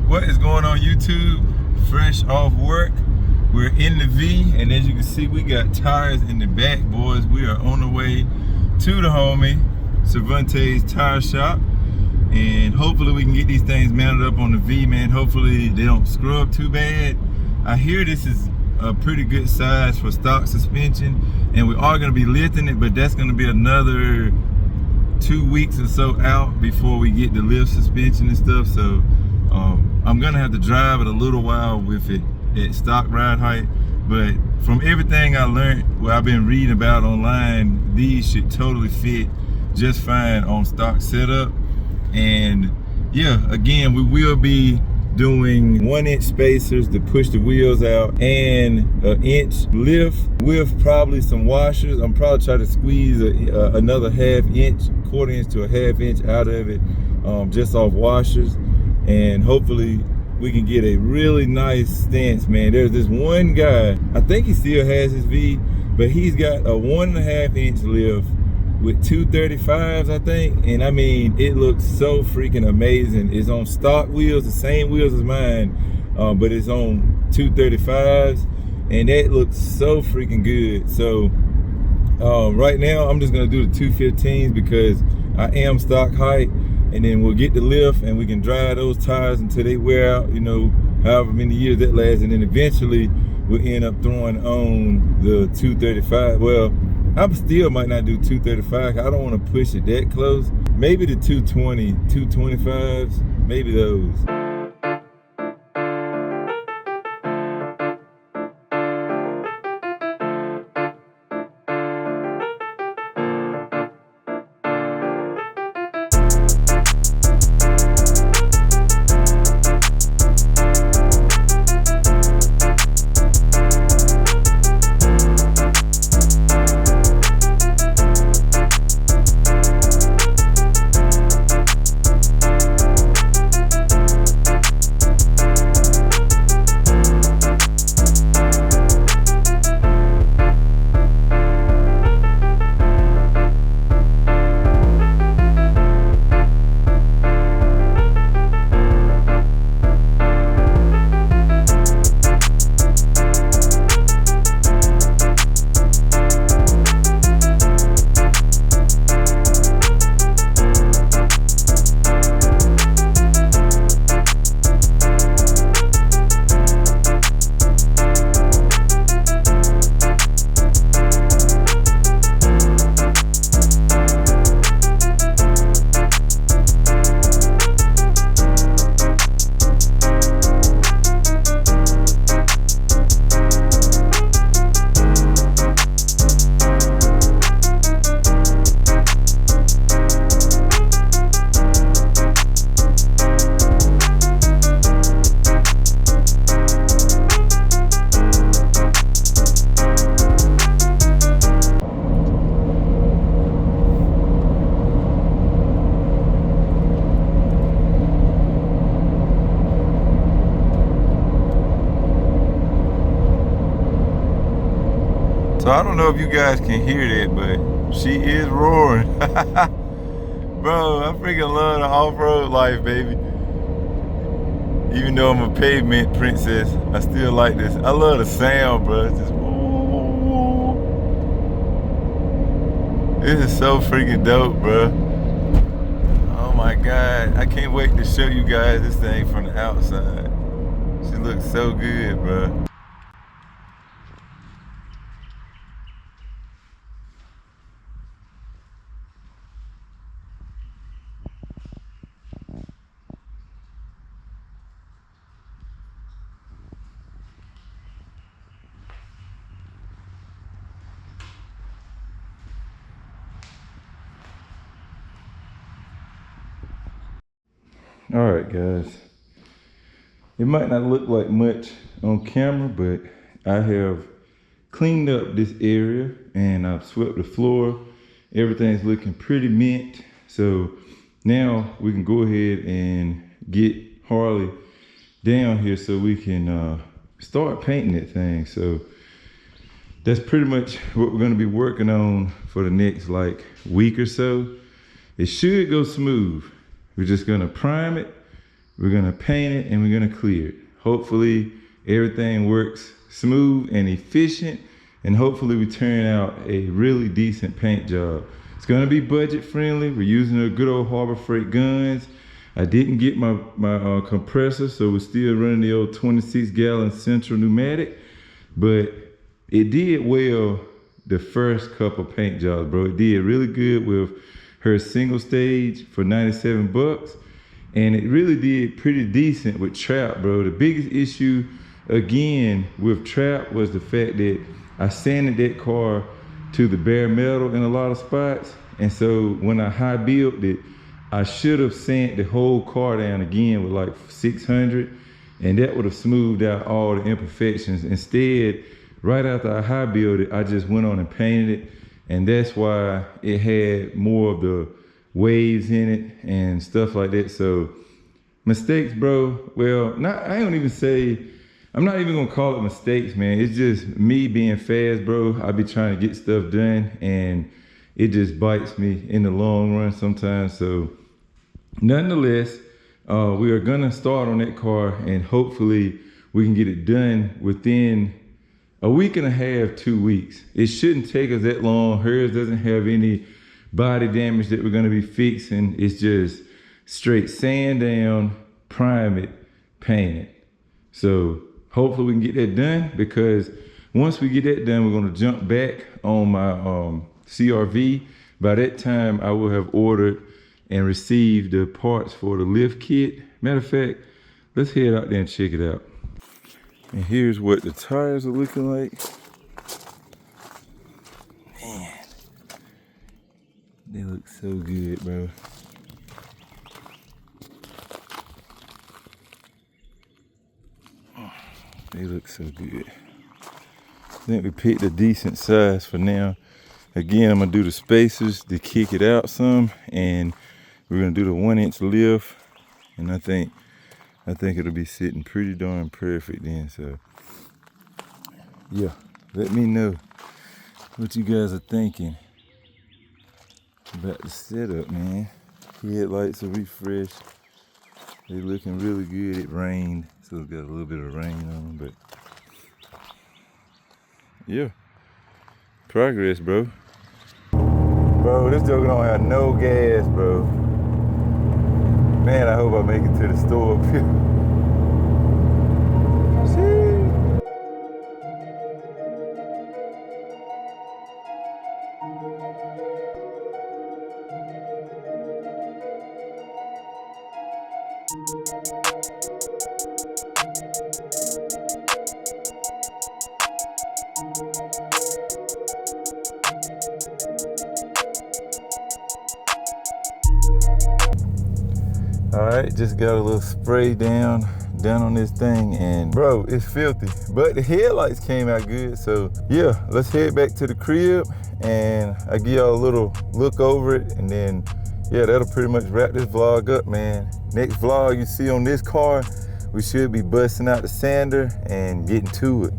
What is going on YouTube? Fresh off work, we're in the V, and as you can see, we got tires in the back, boys. We are on the way to the homie Cervantes tire shop, and hopefully we can get these things mounted up on the V, man. Hopefully they don't scrub too bad. I hear this is a pretty good size for stock suspension, and we are going to be lifting it, but that's going to be another 2 weeks or so out before we get the lift suspension and stuff. So I'm gonna have to drive it a little while with it at stock ride height, but from everything I learned, what I've been reading about online, these should totally fit just fine on stock setup. And yeah, again, we will be doing 1-inch spacers to push the wheels out and an inch lift with probably some washers. I'm probably trying to squeeze another 1/2 inch, 1/4 inch to a 1/2 inch out of it, just off washers. And hopefully we can get a really nice stance, man. There's this one guy, I think he still has his V, but he's got a 1.5 inch lift with 235s, I think. And I mean, it looks so freaking amazing. It's on stock wheels, the same wheels as mine, but it's on 235s, and that looks so freaking good. So right now I'm just gonna do the 215s because I am stock height, and then we'll get the lift and we can drive those tires until they wear out, you know, however many years that lasts, and then eventually we'll end up throwing on the 235. Well, I still might not do 235. I don't want to push it that close. Maybe the 220, 225s, maybe those. So I don't know if you guys can hear that, but she is roaring. Bro, I freaking love the off-road life, baby. Even though I'm a pavement princess, I still like this. I love the sound, bro. It's just, ooh. This is so freaking dope, bro. Oh my God. I can't wait to show you guys this thing from the outside. She looks so good, bro. All right, guys. It might not look like much on camera, but I have cleaned up this area and I've swept the floor. Everything's looking pretty mint. So now we can go ahead and get Harley down here so we can start painting that thing. So that's pretty much what we're gonna be working on for the next like week or so. It should go smooth. We're just gonna prime it, we're gonna paint it, and we're gonna clear it. Hopefully everything works smooth and efficient, and hopefully we turn out a really decent paint job. It's gonna be budget friendly. We're using the good old Harbor Freight guns. I didn't get my compressor, so we're still running the old 26-gallon central pneumatic, but it did well the first couple paint jobs, bro. It did really good with her single stage for 97 bucks. And it really did pretty decent with trap, bro. The biggest issue, again, with trap was the fact that I sanded that car to the bare metal in a lot of spots. And so when I high built it, I should have sanded the whole car down again with like 600, and that would have smoothed out all the imperfections. Instead, right after I high built it, I just went on and painted it. And that's why it had more of the waves in it and stuff like that. So mistakes, bro. Well, I don't even say, I'm not even gonna call it mistakes, man. It's just me being fast, bro. I be trying to get stuff done and it just bites me in the long run sometimes. So nonetheless, we are gonna start on that car and hopefully we can get it done within a week and a half, 2 weeks. It shouldn't take us that long. Hers doesn't have any body damage that we're gonna be fixing. It's just straight sand down, prime it, paint it. So hopefully we can get that done, because once we get that done, we're gonna jump back on my CRV. By that time, I will have ordered and received the parts for the lift kit. Matter of fact, let's head out there and check it out. And here's what the tires are looking like. Man, they look so good, bro. They look so good. I think we picked a decent size for now. Again, I'm gonna do the spacers to kick it out some, and we're gonna do the 1-inch lift, and I think it'll be sitting pretty darn perfect then. So yeah, let me know what you guys are thinking about the setup, man. Headlights are refreshed. They looking really good. It rained, so it's got a little bit of rain on them, but yeah, progress, bro. Bro, this joke don't have no gas, bro. Man, I hope I make it to the store up here. All right, just got a little spray down on this thing, and bro, it's filthy, but the headlights came out good. So yeah, let's head back to the crib and I give y'all a little look over it, and then yeah, that'll pretty much wrap this vlog up, man. Next vlog you see on this car, we should be busting out the sander and getting to it.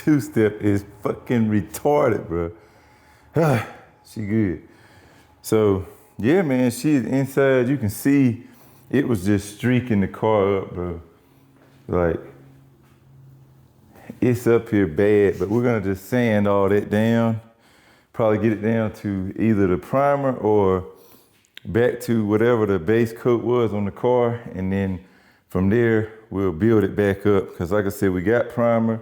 two-step is fucking retarded, bro. She good. So, yeah, man, she's inside. You can see it was just streaking the car up, bro. Like, it's up here bad, but we're gonna just sand all that down. Probably get it down to either the primer or back to whatever the base coat was on the car. And then from there, we'll build it back up. Cause like I said, we got primer.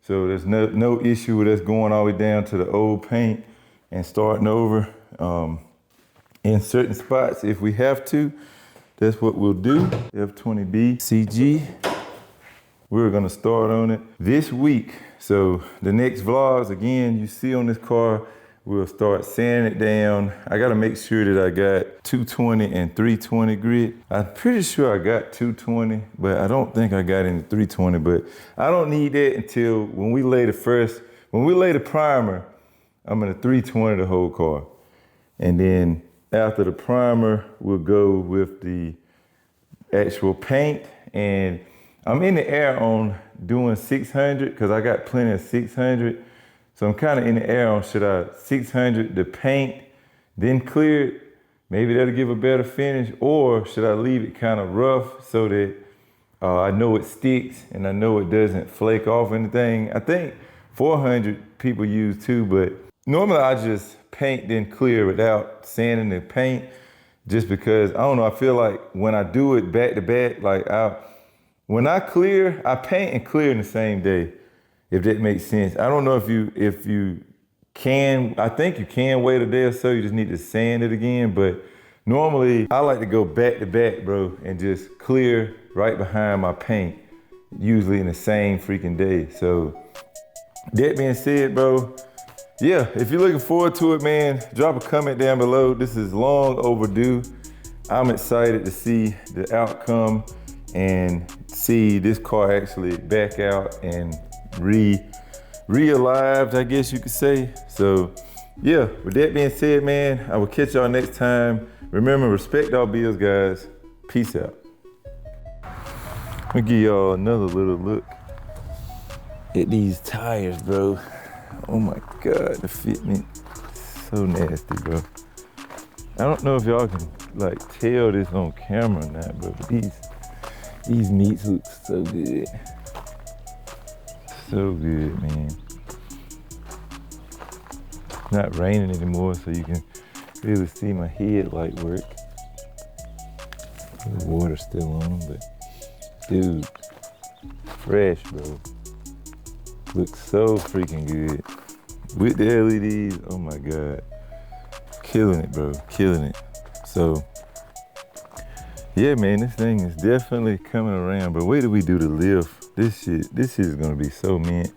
So there's no issue with us going all the way down to the old paint and starting over. In certain spots, if we have to, that's what we'll do. F20B CG. We're gonna start on it this week. So the next vlogs, again, you see on this car, we'll start sanding it down. I gotta make sure that I got 220 and 320 grit. I'm pretty sure I got 220, but I don't think I got any 320, but I don't need that until when we lay the primer, I'm gonna 320 the whole car. And then after the primer, we'll go with the actual paint. And I'm in the air on doing 600 because I got plenty of 600. So I'm kind of in the air on should I 600 the paint, then clear it. Maybe that'll give a better finish, or should I leave it kind of rough so that I know it sticks and I know it doesn't flake off anything. I think 400 people use too, but normally I just paint then clear without sanding the paint, just because, I don't know, I feel like when I do it back to back, like when I clear, I paint and clear in the same day, if that makes sense. I don't know if you can, I think you can wait a day or so, you just need to sand it again, but normally I like to go back to back, bro, and just clear right behind my paint, usually in the same freaking day. So that being said, bro, yeah, if you're looking forward to it, man, drop a comment down below. This is long overdue. I'm excited to see the outcome and see this car actually back out and re-alived, I guess you could say. So yeah, with that being said, man, I will catch y'all next time. Remember, respect all bills, guys. Peace out. Let me give y'all another little look at these tires, bro. Oh my God, the fitment, so nasty, bro. I don't know if y'all can like tell this on camera or not, bro, but these meats look so good. So good, man. It's not raining anymore, so you can really see my headlight work. The water's still on, but dude, fresh, bro. Looks so freaking good. With the LEDs, oh my God. Killing it, bro, killing it. So, yeah, man, this thing is definitely coming around, but wait till we do the lift. This shit is gonna be so mint.